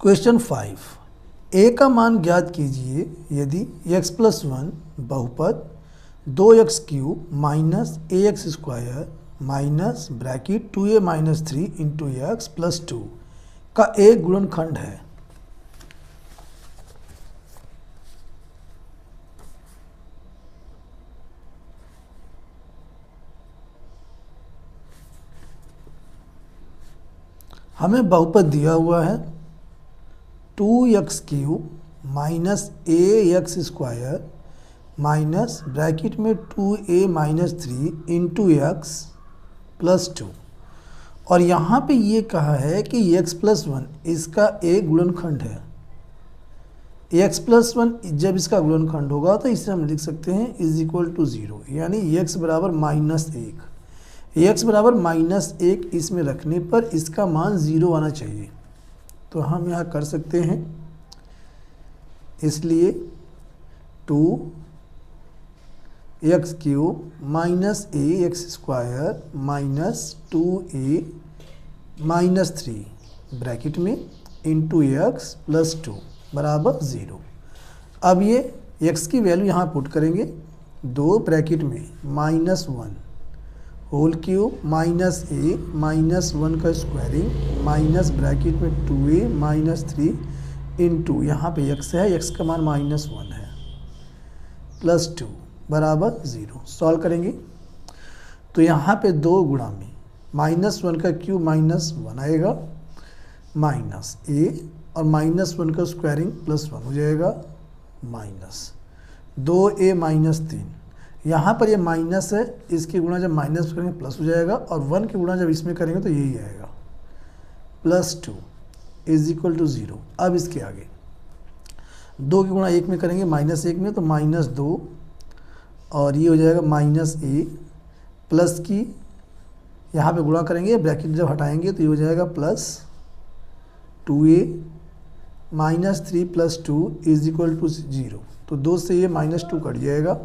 Question 5, ए का मान ज्ञात कीजिए यदि x + 1 बहुपद 2x³ minus ax² minus bracket 2a - 3 into x + 2 का एक गुणनखंड है। हमें बहुपद दिया हुआ है 2x³ minus ax² minus bracket में 2a - 3 इंटू x + 2 और यहाँ पे ये कहा है कि x + 1 इसका एक गुणनखंड है। x + 1 जब इसका गुणनखंड होगा तो इसे हम लिख सकते हैं = 0, यानी x बराबर -1। x बराबर -1 इसमें रखने पर इसका मान 0 आना चाहिए, तो हम यहाँ कर सकते हैं। इसलिए 2x³ minus ax² minus 2a - 3 bracket में इंटू x + 2 बराबर 0। अब ये x की वैल्यू यहाँ पुट करेंगे, 2 ब्रैकेट में -1 whole cube minus a minus 1 का स्क्वायरिंग माइनस ब्रैकेट में 2a - 3 इंटू यहाँ पे x है, x का मान -1 है + 2 बराबर 0। सॉल्व करेंगे तो यहाँ पे 2 गुणा में -1 का क्यूब -1 आएगा माइनस a और -1 का स्क्वायरिंग +1 हो जाएगा माइनस 2a - 3। यहाँ पर ये माइनस है, इसके गुणा जब माइनस करेंगे प्लस हो जाएगा और 1 के गुणा जब इसमें करेंगे तो यही आएगा +2 = 0। अब इसके आगे 2 के गुणा 1 में करेंगे -1 में तो -2 और ये हो जाएगा -a प्लस की यहाँ पे गुणा करेंगे, ब्रैकेट जब हटाएंगे तो ये हो जाएगा +2a - 3 + 2 = 0। तो 2 से ये -2 कट जाएगा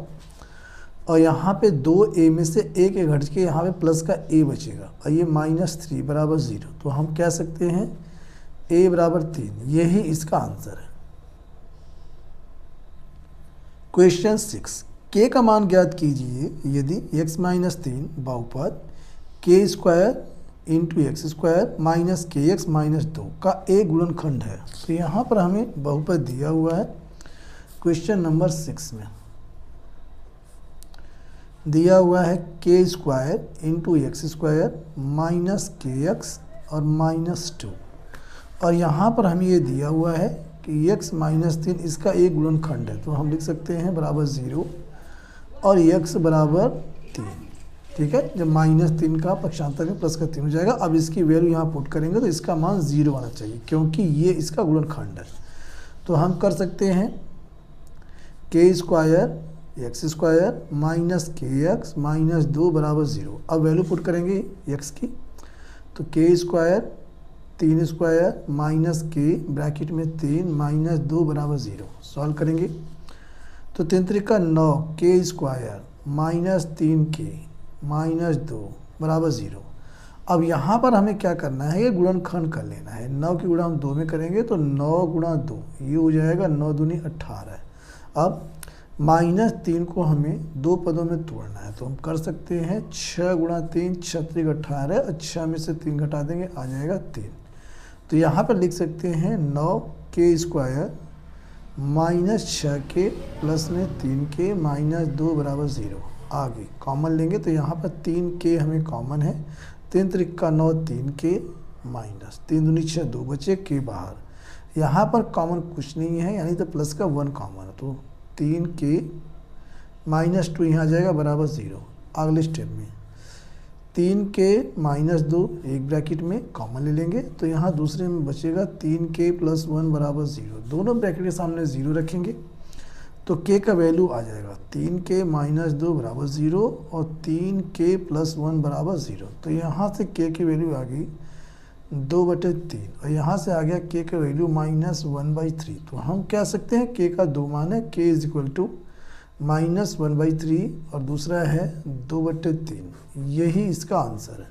और यहाँ पे 2a में से 1 घट के यहाँ पे प्लस का a बचेगा और ये -3 बराबर 0। तो हम कह सकते हैं a बराबर 3, यही इसका आंसर है। क्वेश्चन 6, k का मान ज्ञात कीजिए यदि x - 3 बहुपद k² into x² minus kx - 2 का एक गुणनखंड है। तो यहाँ पर हमें बहुपद दिया हुआ है। क्वेश्चन नंबर 6 में दिया हुआ है k² into x² minus kx और -2 और यहाँ पर हमें ये दिया हुआ है कि x - 3 इसका एक गुणनखंड है, तो हम लिख सकते हैं बराबर 0 और x बराबर 3। ठीक है, जब -3 का पक्षांतर में प्लस का 3 हो जाएगा। अब इसकी वैल्यू यहाँ पुट करेंगे तो इसका मान 0 आना चाहिए क्योंकि ये इसका गुणनखंड है। तो हम कर सकते हैं k² x² माइनस kx - 2 बराबर 0। अब वैल्यू पुट करेंगे x की, तो k² 3² माइनस k ब्रैकेट में 3 - 2 बराबर 0। सॉल्व करेंगे तो 3 त्रिका 9 k² माइनस 3k - 2 बराबर 0। अब यहाँ पर हमें क्या करना है, ये गुणनखंड कर लेना है। 9 की गुणा हम 2 में करेंगे तो 9 गुणा 2 ये हो जाएगा 9 दूनी 18। अब -3 को हमें 2 पदों में तोड़ना है, तो हम कर सकते हैं 6 गुणा 3 6 × 18 और 6 में से 3 घटा देंगे आ जाएगा 3। तो यहाँ पर लिख सकते हैं 9k² माइनस 6k प्लस में 3k - 2 बराबर 0। आगे कॉमन लेंगे तो यहाँ पर 3k हमें कॉमन है, 3 त्रिका 9 3k माइनस 3 दूनी 6 2 बचे k बाहर। यहाँ पर कॉमन कुछ नहीं है, यानी तो प्लस का 1 कॉमन है, तो 3k - 2 यहाँ आ जाएगा बराबर 0। अगले स्टेप में 3k - 2 एक ब्रैकेट में कॉमन ले लेंगे तो यहाँ दूसरे में बचेगा 3k + 1 बराबर 0। दोनों ब्रैकेट के सामने 0 रखेंगे तो k का वैल्यू आ जाएगा 3k - 2 बराबर 0 और 3k + 1 बराबर 0। तो यहाँ से k की वैल्यू आ गई 2/3 और यहाँ से आ गया k का वैल्यू -1/3। तो हम कह सकते हैं k का 2 मान है, k = -1/3 और दूसरा है 2/3, यही इसका आंसर है।